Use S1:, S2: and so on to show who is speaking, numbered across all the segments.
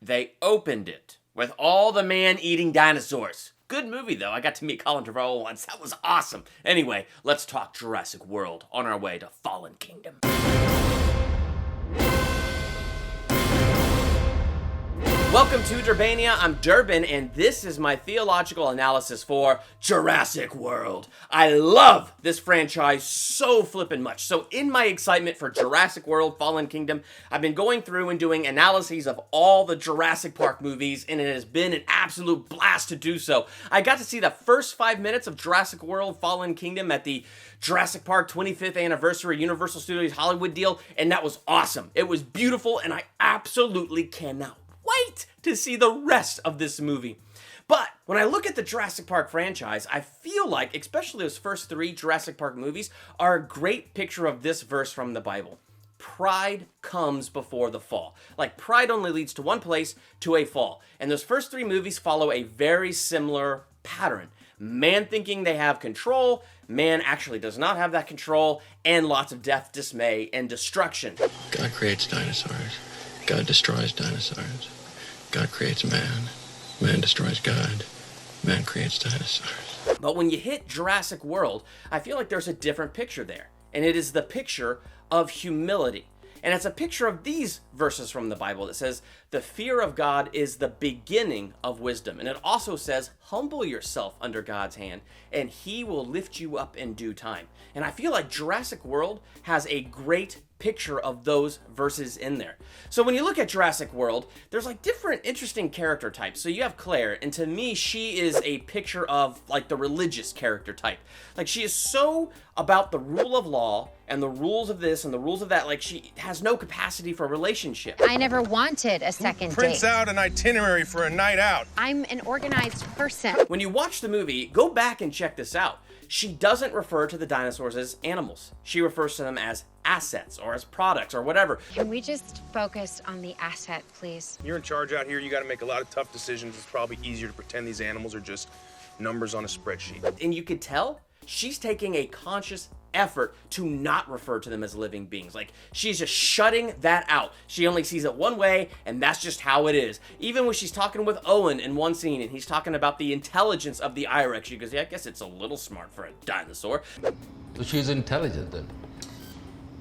S1: They opened it with all the man-eating dinosaurs. Good movie, though. I got to meet Colin Trevorrow once. That was awesome. Anyway, let's talk Jurassic World on our way to Fallen Kingdom. Welcome to Durbania. I'm Durbin, and this is my theological analysis for Jurassic World. I love this franchise so flippin' much. So in my excitement for Jurassic World Fallen Kingdom, I've been going through and doing analyses of all the Jurassic Park movies, and it has been an absolute blast to do so. I got to see the first 5 minutes of Jurassic World Fallen Kingdom at the Jurassic Park 25th anniversary Universal Studios Hollywood deal, and that was awesome. It was beautiful, and I absolutely cannot wait to see the rest of this movie. But when I look at the Jurassic Park franchise, I feel like, especially those first 3 Jurassic Park movies, are a great picture of this verse from the Bible. Pride comes before the fall. Like, pride only leads to one place, to a fall. And those first 3 movies follow a very similar pattern. Man thinking they have control, man actually does not have that control, and lots of death, dismay, and destruction.
S2: God creates dinosaurs. God destroys dinosaurs. God creates man. Man destroys God. Man creates dinosaurs.
S1: But when you hit Jurassic World, I feel like there's a different picture there. And it is the picture of humility. And it's a picture of these verses from the Bible that says, the fear of God is the beginning of wisdom. And it also says, humble yourself under God's hand, and he will lift you up in due time. And I feel like Jurassic World has a great picture of those verses in there. So when you look at Jurassic World, there's like different interesting character types. So you have Clare, and to me, she is a picture of like the religious character type. Like, she is so about the rule of law and the rules of this and the rules of that. Like, she has no capacity for relationship.
S3: I never wanted a second
S4: Prints
S3: date.
S4: out an itinerary for a night out.
S3: I'm an organized person.
S1: When you watch the movie, go back and check this out. She doesn't refer to the dinosaurs as animals. She refers to them as assets or as products or whatever.
S3: Can we just focus on the asset, please?
S4: You're in charge out here. You got to make a lot of tough decisions. It's probably easier to pretend these animals are just numbers on a spreadsheet.
S1: And you could tell she's taking a conscious effort to not refer to them as living beings. Like, she's just shutting that out. She only sees it one way, and that's just how it is. Even when she's talking with Owen in one scene, and he's talking about the intelligence of the Irex, she goes, yeah, I guess it's a little smart for a dinosaur.
S5: So she's intelligent then?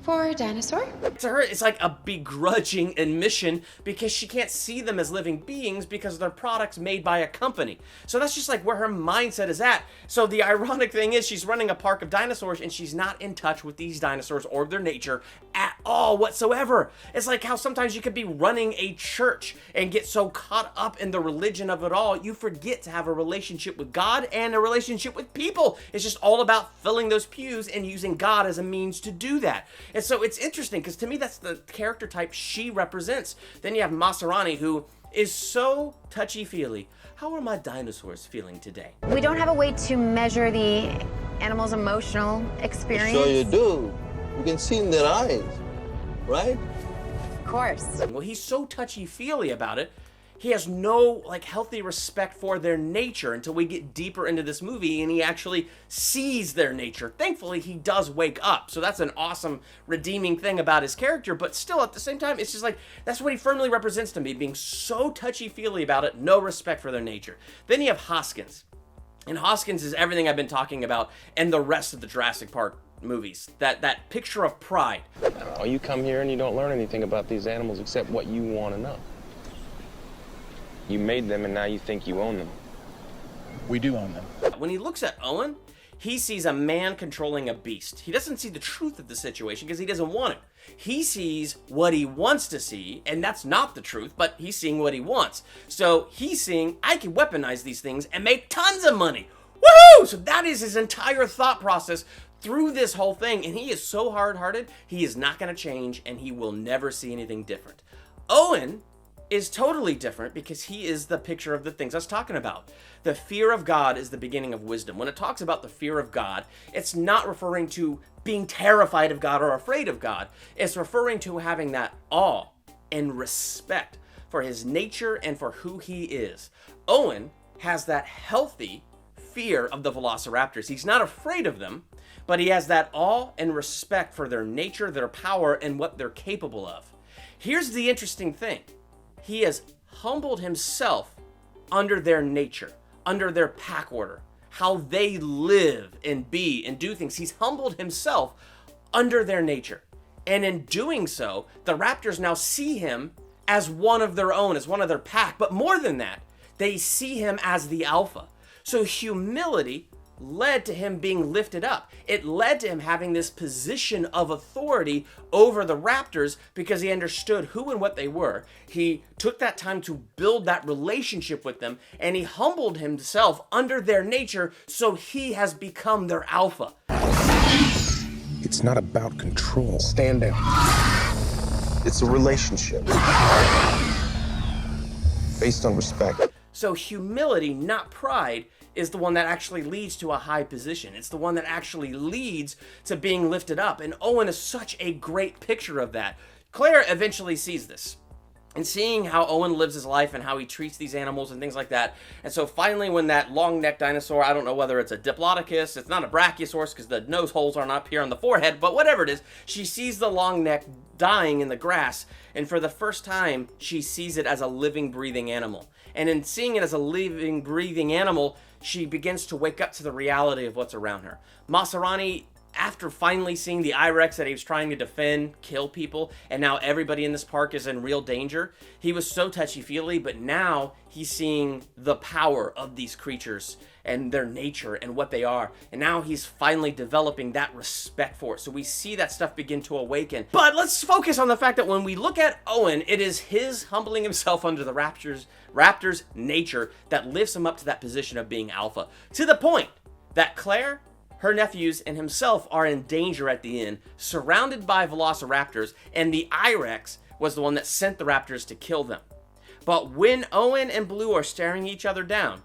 S3: For a dinosaur?
S1: To her, it's like a begrudging admission because she can't see them as living beings because they're products made by a company. So that's just like where her mindset is at. So the ironic thing is she's running a park of dinosaurs and she's not in touch with these dinosaurs or their nature at all whatsoever. It's like how sometimes you could be running a church and get so caught up in the religion of it all, you forget to have a relationship with God and a relationship with people. It's just all about filling those pews and using God as a means to do that. And so it's interesting because to me, that's the character type she represents. Then you have Maserati, who is so touchy-feely. How are my dinosaurs feeling today?
S3: We don't have a way to measure the animal's emotional experience.
S6: Sure you do. You can see in their eyes, right?
S3: Of course.
S1: Well, he's so touchy-feely about it. He has no like healthy respect for their nature until we get deeper into this movie and he actually sees their nature. Thankfully, he does wake up. So that's an awesome redeeming thing about his character, but still at the same time, it's just like, that's what he firmly represents to me, being so touchy-feely about it, no respect for their nature. Then you have Hoskins. And Hoskins is everything I've been talking about and the rest of the Jurassic Park movies. That picture of pride.
S7: Oh, you come here and you don't learn anything about these animals except what you want to know. You made them and now you think you own them.
S4: We do own them.
S1: When he looks at Owen, he sees a man controlling a beast. He doesn't see the truth of the situation because he doesn't want it. He sees what he wants to see, and that's not the truth, but he's seeing what he wants. So he's seeing, I can weaponize these things and make tons of money. Woohoo! So that is his entire thought process through this whole thing, and he is so hard-hearted, he is not going to change, and he will never see anything different. Owen is totally different because he is the picture of the things I was talking about. The fear of God is the beginning of wisdom. When it talks about the fear of God, it's not referring to being terrified of God or afraid of God. It's referring to having that awe and respect for his nature and for who he is. Owen has that healthy fear of the velociraptors. He's not afraid of them, but he has that awe and respect for their nature, their power, and what they're capable of. Here's the interesting thing. He is humbled himself under their nature, under their pack order, how they live and be and do things. He's humbled himself under their nature. And in doing so, the raptors now see him as one of their own, as one of their pack. But more than that, they see him as the alpha. So humility led to him being lifted up. It led to him having this position of authority over the raptors because he understood who and what they were. He took that time to build that relationship with them, and he humbled himself under their nature, so he has become their alpha.
S4: It's not about control. Stand down. It's a relationship based on respect.
S1: So humility, not pride, is the one that actually leads to a high position. It's the one that actually leads to being lifted up. And Owen is such a great picture of that. Clare eventually sees this. And seeing how Owen lives his life and how he treats these animals and things like that. And so finally when that long-necked dinosaur, I don't know whether it's a Diplodocus, it's not a Brachiosaurus because the nose holes aren't up here on the forehead, but whatever it is, she sees the long neck dying in the grass. And for the first time, she sees it as a living, breathing animal. And in seeing it as a living, breathing animal, she begins to wake up to the reality of what's around her. Maserati, after finally seeing the I-Rex that he was trying to defend, kill people, and now everybody in this park is in real danger, he was so touchy-feely, but now he's seeing the power of these creatures and their nature and what they are. And now he's finally developing that respect for it. So we see that stuff begin to awaken. But let's focus on the fact that when we look at Owen, it is his humbling himself under the raptor's nature that lifts him up to that position of being alpha. To the point that Clare, her nephews, and himself are in danger at the end, surrounded by velociraptors, and the I-Rex was the one that sent the raptors to kill them. But when Owen and Blue are staring each other down,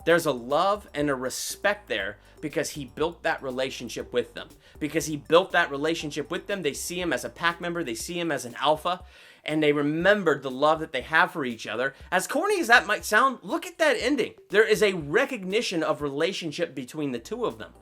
S1: there's a love and a respect there because he built that relationship with them. Because he built that relationship with them, they see him as a pack member, they see him as an alpha, and they remembered the love that they have for each other. As corny as that might sound, look at that ending. There is a recognition of relationship between the two of them.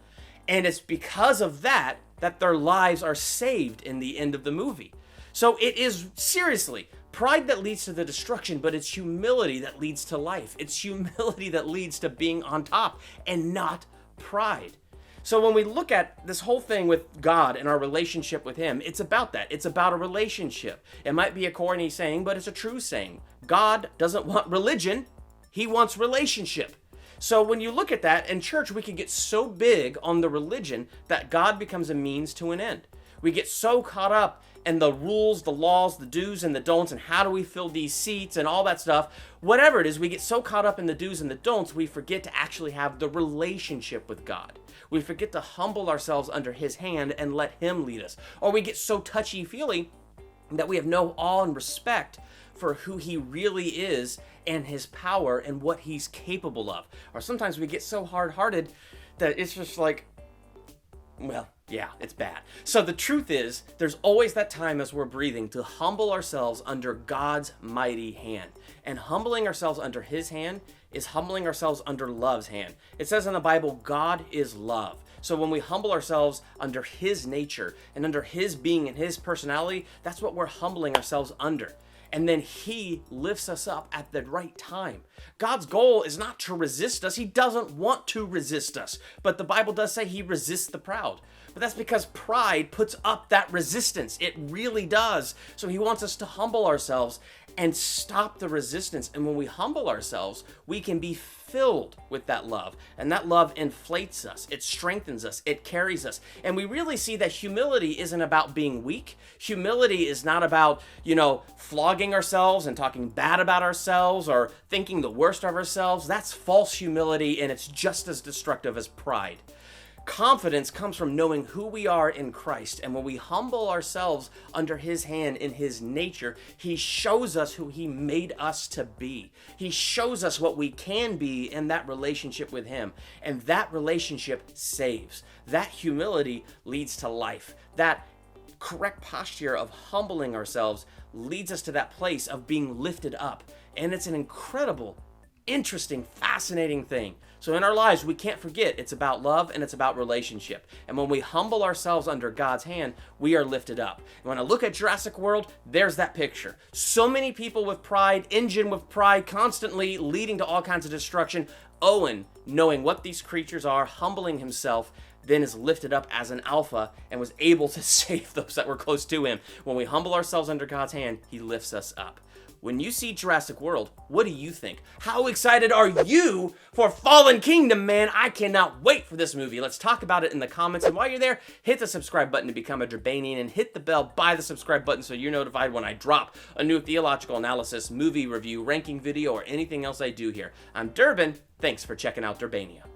S1: And it's because of that that their lives are saved in the end of the movie. So it is seriously pride that leads to the destruction, but it's humility that leads to life. It's humility that leads to being on top and not pride. So when we look at this whole thing with God and our relationship with him, it's about that. It's about a relationship. It might be a corny saying, but it's a true saying. God doesn't want religion. He wants relationship. So when you look at that, in church, we can get so big on the religion that God becomes a means to an end. We get so caught up in the rules, the laws, the do's and the don'ts, and how do we fill these seats and all that stuff. Whatever it is, we get so caught up in the do's and the don'ts, we forget to actually have the relationship with God. We forget to humble ourselves under his hand and let him lead us. Or we get so touchy-feely that we have no awe and respect for who he really is and his power and what he's capable of. Or sometimes we get so hard-hearted that it's just like, well, yeah, it's bad. So the truth is, there's always that time as we're breathing to humble ourselves under God's mighty hand. And humbling ourselves under his hand is humbling ourselves under love's hand. It says in the Bible, God is love. So when we humble ourselves under his nature and under his being and his personality, that's what we're humbling ourselves under. And then he lifts us up at the right time. God's goal is not to resist us. He doesn't want to resist us. But the Bible does say he resists the proud. But that's because pride puts up that resistance. It really does. So he wants us to humble ourselves and stop the resistance. And when we humble ourselves, we can be filled with that love. And that love inflates us. It strengthens us. It carries us. And we really see that humility isn't about being weak. Humility is not about, flogging ourselves and talking bad about ourselves or thinking the worst of ourselves. That's false humility, and it's just as destructive as pride. Confidence comes from knowing who we are in Christ, and when we humble ourselves under his hand in his nature, he shows us who he made us to be. He shows us what we can be in that relationship with him, and that relationship saves. That humility leads to life. That correct posture of humbling ourselves leads us to that place of being lifted up, and it's an incredible interesting, fascinating thing. So in our lives, we can't forget it's about love and it's about relationship. And when we humble ourselves under God's hand, we are lifted up. And when I look at Jurassic World, there's that picture. So many people with pride, engine with pride, constantly leading to all kinds of destruction. Owen, knowing what these creatures are, humbling himself, then is lifted up as an alpha and was able to save those that were close to him. When we humble ourselves under God's hand, he lifts us up. When you see Jurassic World, what do you think? How excited are you for Fallen Kingdom, man? I cannot wait for this movie. Let's talk about it in the comments. And while you're there, hit the subscribe button to become a Durbanian and hit the bell by the subscribe button so you're notified when I drop a new theological analysis, movie review, ranking video, or anything else I do here. I'm Durbin. Thanks for checking out Durbania.